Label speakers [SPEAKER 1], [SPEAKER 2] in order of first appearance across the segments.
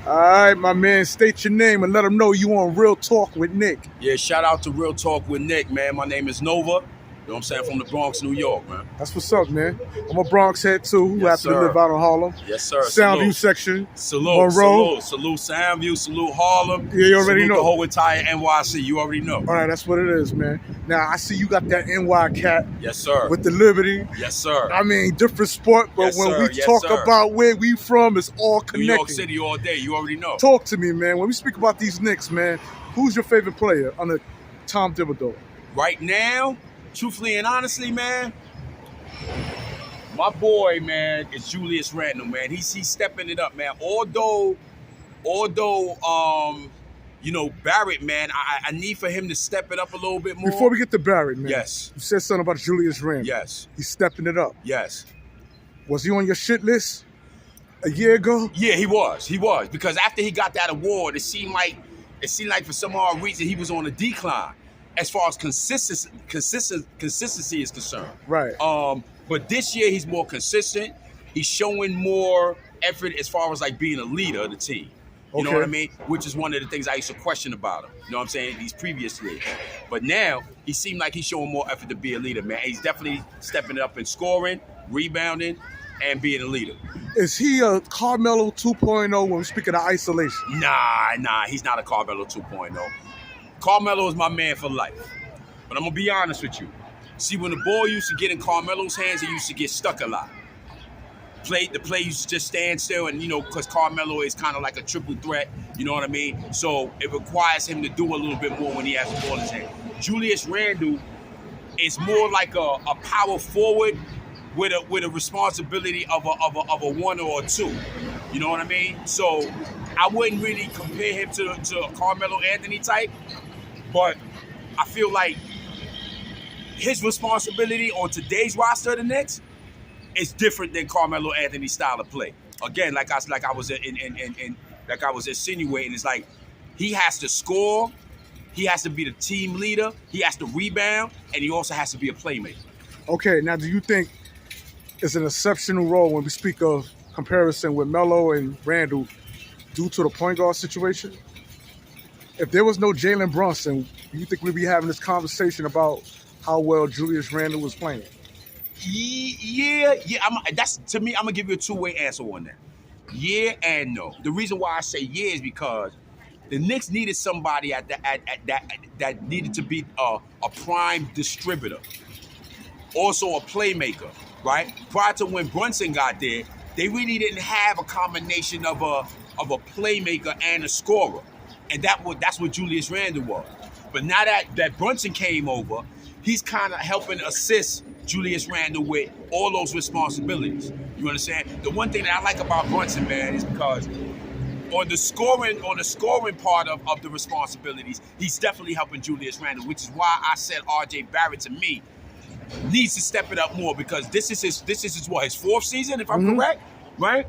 [SPEAKER 1] All right, my man, state your name and let them know you on Real Talk with Nick.
[SPEAKER 2] Yeah, shout out to Real Talk with Nick, man. My name is Nova. You know what I'm saying? From the Bronx, New York, man.
[SPEAKER 1] That's what's up, man. I'm a Bronx head, too, who
[SPEAKER 2] Yes,
[SPEAKER 1] happen to live out in Harlem.
[SPEAKER 2] Yes, sir.
[SPEAKER 1] Soundview section.
[SPEAKER 2] Salute.
[SPEAKER 1] Monroe.
[SPEAKER 2] Salute Soundview. Salute Harlem.
[SPEAKER 1] Yeah, you already know.
[SPEAKER 2] The whole entire NYC. You already know.
[SPEAKER 1] All right, that's what it is, man. Now, I see you got that NY cap.
[SPEAKER 2] Yes, sir.
[SPEAKER 1] With the Liberty.
[SPEAKER 2] Yes, sir.
[SPEAKER 1] I mean, different sport, but when we talk about where we from, it's all connected.
[SPEAKER 2] New York City all day. You already know.
[SPEAKER 1] Talk to me, man. When we speak about these Knicks, man, who's your favorite player under Tom Thibodeau?
[SPEAKER 2] Right now, truthfully and honestly, man, my boy, man, is Julius Randle, man. He's stepping it up, man. Although, you know, Barrett, man, I need for him to step it up a little bit more.
[SPEAKER 1] Before we get to Barrett, man.
[SPEAKER 2] Yes.
[SPEAKER 1] You said something about Julius Randle.
[SPEAKER 2] Yes.
[SPEAKER 1] He's stepping it up.
[SPEAKER 2] Yes.
[SPEAKER 1] Was he on your shit list a year ago?
[SPEAKER 2] Yeah, he was. He was. Because after he got that award, it seemed like for some odd reason he was on a decline as far as consistency is concerned.
[SPEAKER 1] Right.
[SPEAKER 2] But this year he's more consistent. He's showing more effort as far as like being a leader of the team. You know what I mean? Which is one of the things I used to question about him. You know what I'm saying? These previous years. But now he seemed like he's showing more effort to be a leader, man. He's definitely stepping it up in scoring, rebounding, and being a leader.
[SPEAKER 1] Is he a Carmelo 2.0 when we speak of the isolation?
[SPEAKER 2] Nah, he's not a Carmelo 2.0. Carmelo is my man for life. But I'm going to be honest with you. See, when the ball used to get in Carmelo's hands, it used to get stuck a lot. The play used to just stand still, and, you know, because Carmelo is kind of like a triple threat, you know what I mean? So it requires him to do a little bit more when he has the ball in his hand. Julius Randle is more like a power forward with a responsibility of a one or a two. You know what I mean? So I wouldn't really compare him to a Carmelo Anthony type, but I feel like his responsibility on today's roster of the Knicks is different than Carmelo Anthony's style of play. Again, like I was insinuating, it's like he has to score, he has to be the team leader, he has to rebound, and he also has to be a playmaker.
[SPEAKER 1] Okay, now do you think it's an exceptional role when we speak of comparison with Melo and Randle due to the point guard situation? If there was no Jalen Brunson, do you think we'd be having this conversation about how well Julius Randle was playing?
[SPEAKER 2] Yeah. That's, to me, I'm gonna give you a two-way answer on that. Yeah and no. The reason why I say yeah is because the Knicks needed somebody that needed to be a prime distributor, also a playmaker, right? Prior to when Brunson got there, they really didn't have a combination of a playmaker and a scorer, and that's what Julius Randle was. But now that Brunson came over, he's kind of helping assist Julius Randle with all those responsibilities. You understand? The one thing that I like about Brunson, man, is because on the scoring part of the responsibilities, he's definitely helping Julius Randle, which is why I said R.J. Barrett to me needs to step it up more, because this is his fourth season, if I'm correct, right?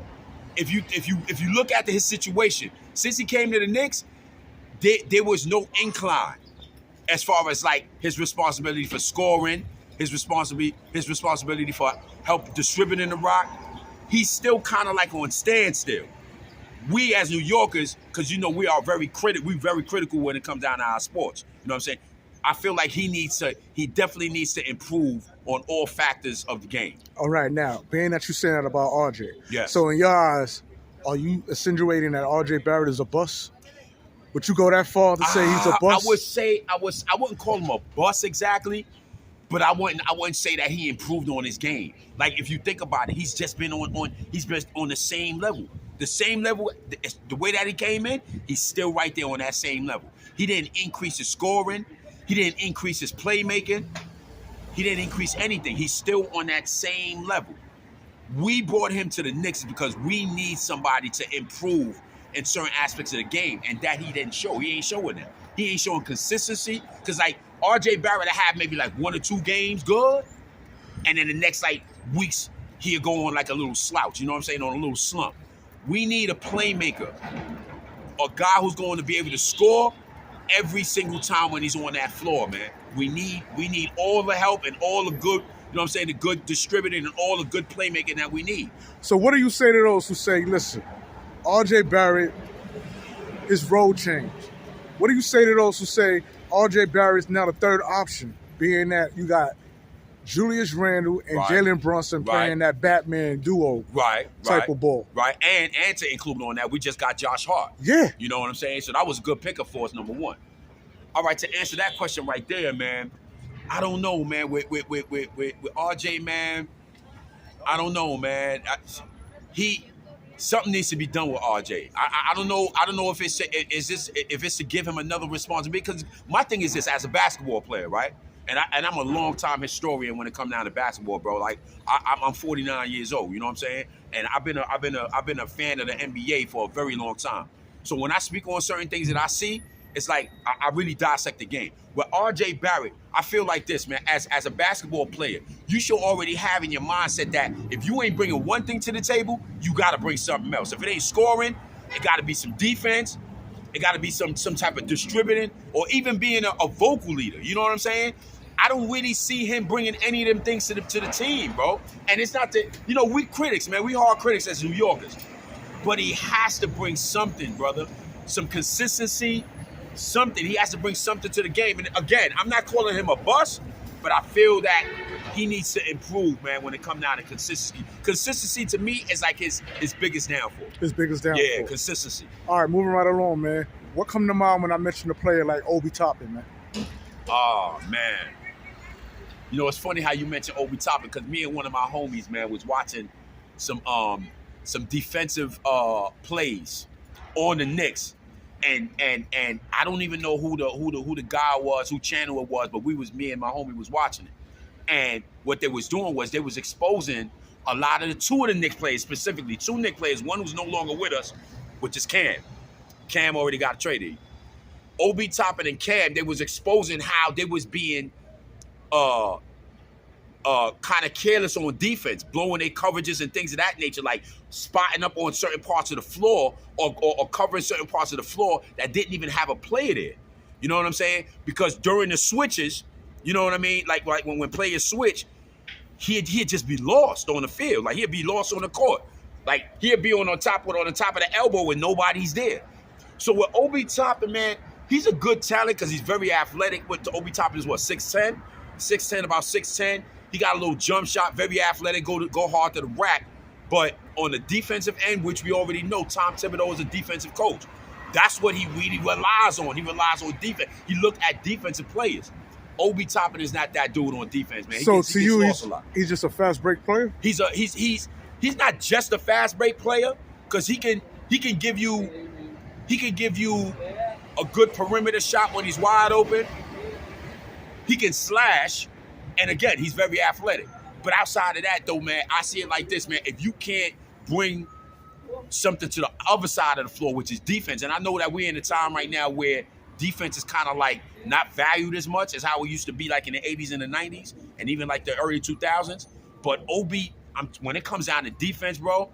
[SPEAKER 2] If you look at his situation since he came to the Knicks, there was no incline as far as like his responsibility for scoring, his responsibility for help distributing the rock. He's still kind of like on standstill. We as New Yorkers, because you know we very critical when it comes down to our sports. You know what I'm saying? I feel like he definitely needs to improve on all factors of the game. All right,
[SPEAKER 1] now, being that you're saying that about RJ,
[SPEAKER 2] yes.
[SPEAKER 1] So in your eyes, are you insinuating that RJ Barrett is a bust? Would you go that far to say he's a bust?
[SPEAKER 2] I wouldn't call him a bust exactly, but I wouldn't say that he improved on his game. Like if you think about it, he's just been on the same level. The same level, the way that he came in, he's still right there on that same level. He didn't increase his scoring. He didn't increase his playmaking. He didn't increase anything. He's still on that same level. We brought him to the Knicks because we need somebody to improve in certain aspects of the game, and that he didn't show. He ain't showing that. He ain't showing consistency, because like R.J. Barrett had maybe like 1 or 2 games good, and then the next like weeks he'll go on like a little slouch, you know what I'm saying, on a little slump. We need a playmaker, a guy who's going to be able to score every single time when he's on that floor, man. We need all the help and all the good, you know what I'm saying, the good distributing and all the good playmaking that we need.
[SPEAKER 1] So what do you say to those who say, listen, R.J. Barrett his role changed. What do you say to those who say R.J. Barrett is now the third option, being that you got Julius Randle and Jalen Brunson playing that Batman duo type of ball?
[SPEAKER 2] Right, and to include on that, we just got Josh Hart.
[SPEAKER 1] Yeah.
[SPEAKER 2] You know what I'm saying? So that was a good pickup for us, number one. All right, to answer that question right there, man, I don't know, man. With RJ, man, I don't know, man. Something needs to be done with RJ. I don't know. I don't know if it's to give him another responsibility. Because my thing is this: as a basketball player, right? And I'm a long time historian when it comes down to basketball, bro. Like I'm 49 years old. You know what I'm saying? And I've been a fan of the NBA for a very long time. So when I speak on certain things that I see, it's like I really dissect the game. With R.J. Barrett, I feel like this, man. As a basketball player, you should already have in your mindset that if you ain't bringing one thing to the table, you got to bring something else. If it ain't scoring, it got to be some defense. It got to be some type of distributing, or even being a vocal leader. You know what I'm saying? I don't really see him bringing any of them things to the team, bro. And it's not that, we critics, man. We hard critics as New Yorkers. But he has to bring something, brother. Some consistency. Something. He has to bring something to the game. And again, I'm not calling him a bust, but I feel that he needs to improve, man, when it comes down to consistency. Consistency to me is like his biggest downfall.
[SPEAKER 1] His biggest downfall.
[SPEAKER 2] Yeah, consistency.
[SPEAKER 1] All right, moving right along, man. What come to mind when I mention a player like Obi Toppin, man?
[SPEAKER 2] Oh, man. It's funny how you mentioned Obi Toppin, because me and one of my homies, man, was watching some defensive plays on the Knicks. And I don't even know who the guy was, who channel it was, but me and my homie was watching it. And what they was doing was they was exposing a lot of two of the Knicks players, specifically two Knicks players, one who's no longer with us, which is Cam. Cam already got traded. Obi Toppin and Cam, they was exposing how they was being kind of careless on defense, blowing their coverages and things of that nature, like spotting up on certain parts of the floor or covering certain parts of the floor that didn't even have a player there. You know what I'm saying? Because during the switches, you know what I mean? Like when players switch, he'd just be lost on the field. Like he'd be lost on the court. Like he'd be on the top of the elbow when nobody's there. So with Obi Toppin, man, he's a good talent because he's very athletic. But Obi Toppin is what, 6'10"? 6'10", about 6'10". He got a little jump shot, very athletic, go hard to the rack. But on the defensive end, which we already know, Tom Thibodeau is a defensive coach. That's what he really relies on. He relies on defense. He looked at defensive players. Obi Toppin is not that dude on defense, man.
[SPEAKER 1] To you, he's just a fast break player?
[SPEAKER 2] He's not just a fast break player, because he can give you a good perimeter shot when he's wide open. He can slash. And again, he's very athletic. But outside of that, though, man, I see it like this, man. If you can't bring something to the other side of the floor, which is defense, and I know that we're in a time right now where defense is kind of like not valued as much as how it used to be like in the 80s and the 90s and even like the early 2000s. But Obi, when it comes down to defense, bro,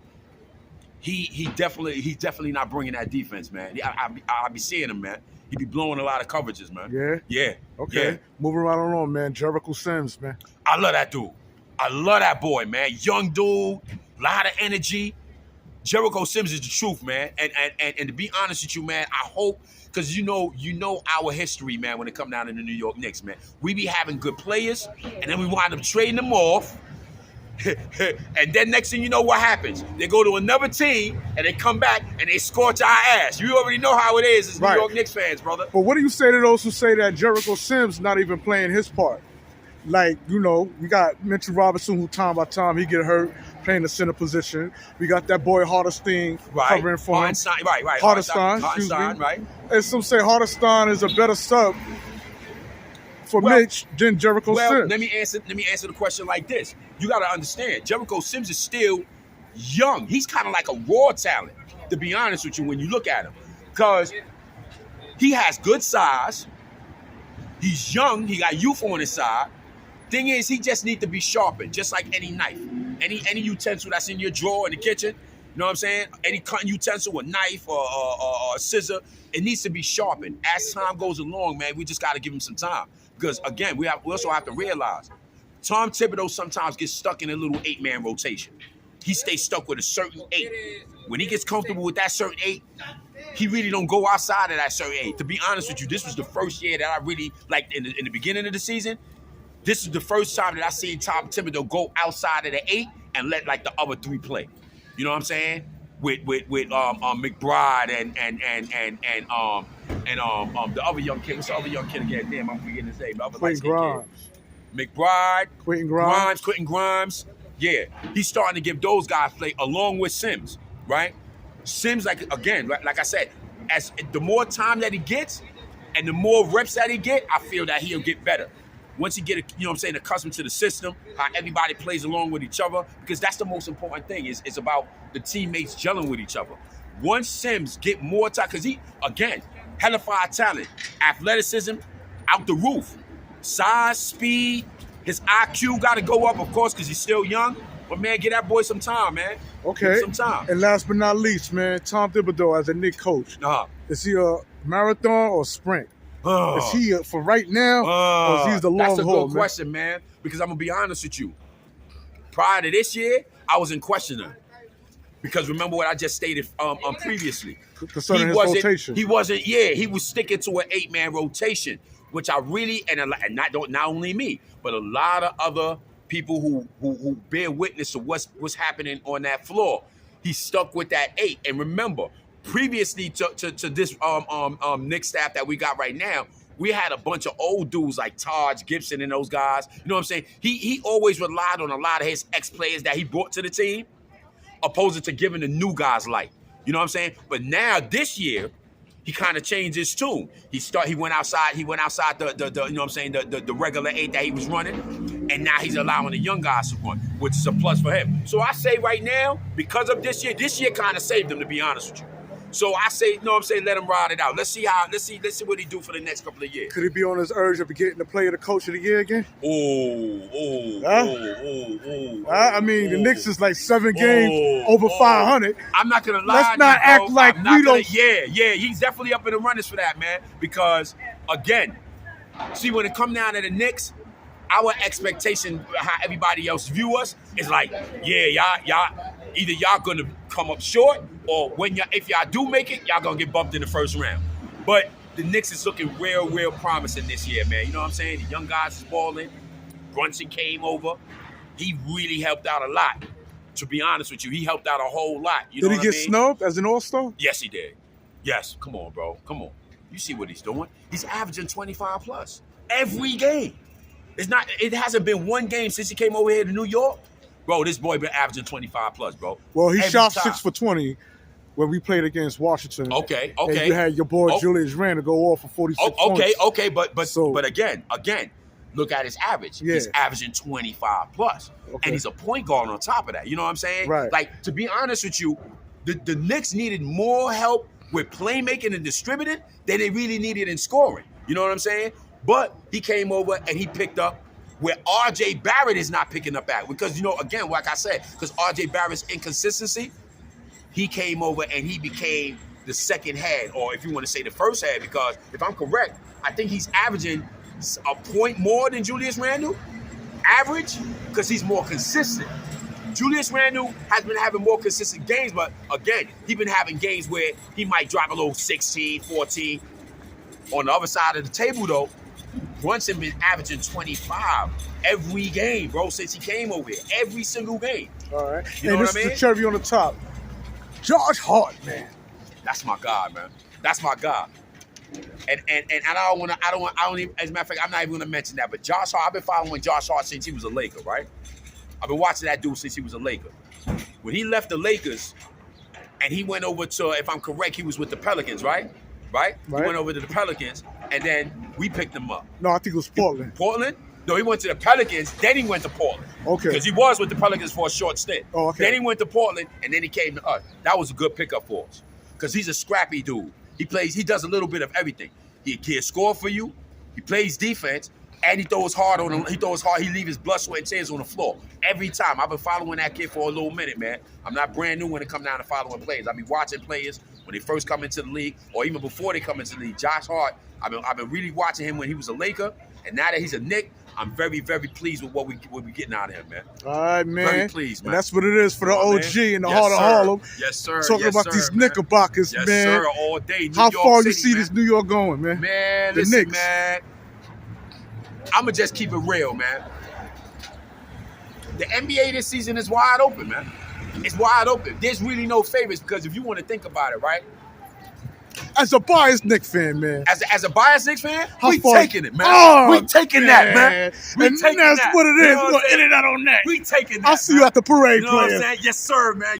[SPEAKER 2] he's definitely not bringing that defense, man. I'll be seeing him, man. He be blowing a lot of coverages, man.
[SPEAKER 1] Yeah?
[SPEAKER 2] Yeah.
[SPEAKER 1] Okay.
[SPEAKER 2] Yeah.
[SPEAKER 1] Moving right along, man. Jericho Sims, man.
[SPEAKER 2] I love that dude. I love that boy, man. Young dude, lot of energy. Jericho Sims is the truth, man. And to be honest with you, man, I hope, because you know our history, man, when it comes down to the New York Knicks, man. We be having good players, and then we wind up trading them off. And then next thing you know, what happens? They go to another team, and they come back, and they scorch our ass. You already know how it is as New York Knicks fans, brother.
[SPEAKER 1] But what do you say to those who say that Jericho Sims not even playing his part? Like, we got Mitchell Robinson, who time by time he get hurt, playing the center position. We got that boy Hardestein covering for him.
[SPEAKER 2] Hardestein, right.
[SPEAKER 1] And some say Hardestein is a better sub for Mitch than Jericho Sims.
[SPEAKER 2] Let me answer the question like this. You got to understand, Jericho Sims is still young. He's kind of like a raw talent, to be honest with you, when you look at him. Because he has good size. He's young. He got youth on his side. Thing is, he just needs to be sharpened, just like any knife. Any utensil that's in your drawer in the kitchen, you know what I'm saying? Any cutting utensil, a knife or a scissor, it needs to be sharpened. As time goes along, man, we just got to give him some time. Because, again, we also have to realize, Tom Thibodeau sometimes gets stuck in a little 8-man rotation. He stays stuck with a certain 8. When he gets comfortable with that certain 8, he really don't go outside of that certain age. To be honest with you, this was the first year that I really, like in the beginning of the season, this is the first time that I seen Tom Thibodeau go outside of the 8 and let like the other 3 play. You know what I'm saying? With McBride and the other young kid. What's the other young kid again? Damn, I'm forgetting his name.
[SPEAKER 1] Quentin Grimes.
[SPEAKER 2] McBride,
[SPEAKER 1] Quentin
[SPEAKER 2] Grimes. Yeah, he's starting to give those guys play along with Sims, right? Sims, like I said, as the more time that he gets and the more reps that he get, I feel that he'll get better. Once he get, accustomed to the system, how everybody plays along with each other, because that's the most important thing. It's about the teammates gelling with each other. Once Sims get more time, because he, again, hellified talent, athleticism, out the roof. Size, speed, his IQ got to go up, of course, because he's still young. But, man, get that boy some time, man.
[SPEAKER 1] Okay.
[SPEAKER 2] Some time.
[SPEAKER 1] And last but not least, man, Tom Thibodeau as a Knicks coach. Is he a marathon or sprint? Is he for right now, or is he the long haul?
[SPEAKER 2] That's a good question, man. Because I'm gonna be honest with you. Prior to this year, I was in questioning. Because remember what I just stated previously.
[SPEAKER 1] Concerning his rotation.
[SPEAKER 2] He was sticking to an 8-man rotation, which I really and not only me, but a lot of other people who bear witness to what's happening on that floor. He stuck with that 8, and remember. Previously to this Knicks staff that we got right now, we had a bunch of old dudes like Taj Gibson and those guys. You know what I'm saying? He always relied on a lot of his ex-players that he brought to the team, opposed to giving the new guys light. You know what I'm saying? But now this year, he kind of changed his tune. He went outside the you know what I'm saying, the regular 8 that he was running, and now he's allowing the young guys to run, which is a plus for him. So I say right now, because of this year kind of saved him, to be honest with you. So I say, you know what I'm saying, let him ride it out. Let's see what he do for the next couple of years.
[SPEAKER 1] Could he be on his urge of getting the player the coach of the year again? I mean, the Knicks is like 7 games over 500.
[SPEAKER 2] I'm not gonna lie.
[SPEAKER 1] Let's not act like we don't.
[SPEAKER 2] Yeah, he's definitely up in the runnings for that, man. Because again, see, when it come down to the Knicks, our expectation, how everybody else view us, is like, either y'all gonna come up short, or if y'all do make it, y'all gonna get bumped in the first round. But the Knicks is looking real promising this year, man. You know what I'm saying? The young guys is balling. Brunson came over. He really helped out a lot. To be honest with you, he helped out a whole lot. You know
[SPEAKER 1] did he get snubbed as an all-star?
[SPEAKER 2] Yes, he did. Yes, come on, bro. Come on. You see what he's doing? He's averaging 25 plus every game. It hasn't been one game since he came over here to New York. Bro, this boy been averaging 25 plus, bro.
[SPEAKER 1] Well, he shot 6 for 20 when we played against Washington.
[SPEAKER 2] Okay.
[SPEAKER 1] And you had your boy Julius Randle go off for 46 points.
[SPEAKER 2] Okay, but again, look at his average. Yeah. He's averaging 25 plus. Okay. And he's a point guard on top of that. You know what I'm saying?
[SPEAKER 1] Right.
[SPEAKER 2] Like, to be honest with you, the Knicks needed more help with playmaking and distributing than they really needed in scoring. You know what I'm saying? But he came over and he picked up where R.J. Barrett is not picking up at. Because, again, like I said, because R.J. Barrett's inconsistency, he came over and he became the second head, or if you want to say the first head, because if I'm correct, I think he's averaging a point more than Julius Randle. Average, because he's more consistent. Julius Randle has been having more consistent games, but again, he's been having games where he might drop a little 16, 14. On the other side of the table, though, Brunson been averaging 25 every game, bro, since he came over here. Every single game.
[SPEAKER 1] All right.
[SPEAKER 2] You know what I mean?
[SPEAKER 1] This is the cherry on the top. Josh Hart, man.
[SPEAKER 2] That's my guy, man. That's my guy. And I don't even, as a matter of fact, I'm not even gonna mention that. But Josh Hart, I've been following Josh Hart since he was a Laker, right? I've been watching that dude since he was a Laker. When he left the Lakers and he went over to, if I'm correct, he was with the Pelicans, right? He went over to the Pelicans, and then we picked him up.
[SPEAKER 1] No, I think it was Portland.
[SPEAKER 2] Portland? No, he went to the Pelicans, then he went to Portland.
[SPEAKER 1] Okay.
[SPEAKER 2] Because he was with the Pelicans for a short stint.
[SPEAKER 1] Oh, okay.
[SPEAKER 2] Then he went to Portland, and then he came to us. That was a good pickup for us. Because he's a scrappy dude. He does a little bit of everything. He'll score for you, he plays defense, and he throws hard. He leaves his blood, sweat, and tears on the floor. Every time. I've been following that kid for a little minute, man. I'm not brand new when it comes down to following players. I be watching players when they first come into the league, or even before they come into the league. Josh Hart, I've been really watching him when he was a Laker, And now that he's a Knick, I'm very, very pleased with what we getting out of him, man.
[SPEAKER 1] All right, man.
[SPEAKER 2] Very pleased, man.
[SPEAKER 1] And that's what it is for the
[SPEAKER 2] Come on,
[SPEAKER 1] OG
[SPEAKER 2] man.
[SPEAKER 1] in the
[SPEAKER 2] Yes,
[SPEAKER 1] heart of
[SPEAKER 2] sir.
[SPEAKER 1] Harlem.
[SPEAKER 2] Yes, sir.
[SPEAKER 1] Talking
[SPEAKER 2] Yes,
[SPEAKER 1] about
[SPEAKER 2] sir,
[SPEAKER 1] these
[SPEAKER 2] man.
[SPEAKER 1] Knickerbockers,
[SPEAKER 2] Yes,
[SPEAKER 1] man.
[SPEAKER 2] sir. All day. New
[SPEAKER 1] How
[SPEAKER 2] York
[SPEAKER 1] far
[SPEAKER 2] City,
[SPEAKER 1] you see
[SPEAKER 2] man.
[SPEAKER 1] this New York going, man?
[SPEAKER 2] Man,
[SPEAKER 1] The
[SPEAKER 2] listen,
[SPEAKER 1] Knicks.
[SPEAKER 2] man. I'ma just keep it real, man. The NBA this season is wide open, man. It's wide open. There's really no favorites because if you want to think about it, right?
[SPEAKER 1] As a biased Knicks fan, man.
[SPEAKER 2] As a biased Knicks fan,
[SPEAKER 1] How
[SPEAKER 2] we
[SPEAKER 1] far-
[SPEAKER 2] taking it, man.
[SPEAKER 1] Oh,
[SPEAKER 2] we taking that, man. We
[SPEAKER 1] And
[SPEAKER 2] taking
[SPEAKER 1] that's
[SPEAKER 2] that.
[SPEAKER 1] what it
[SPEAKER 2] You
[SPEAKER 1] is.
[SPEAKER 2] know
[SPEAKER 1] We're
[SPEAKER 2] what
[SPEAKER 1] going
[SPEAKER 2] I'm
[SPEAKER 1] to end it out on that.
[SPEAKER 2] We taking that.
[SPEAKER 1] I'll see
[SPEAKER 2] man.
[SPEAKER 1] you at the parade,
[SPEAKER 2] You know what I'm
[SPEAKER 1] player.
[SPEAKER 2] saying? Yes, sir, man.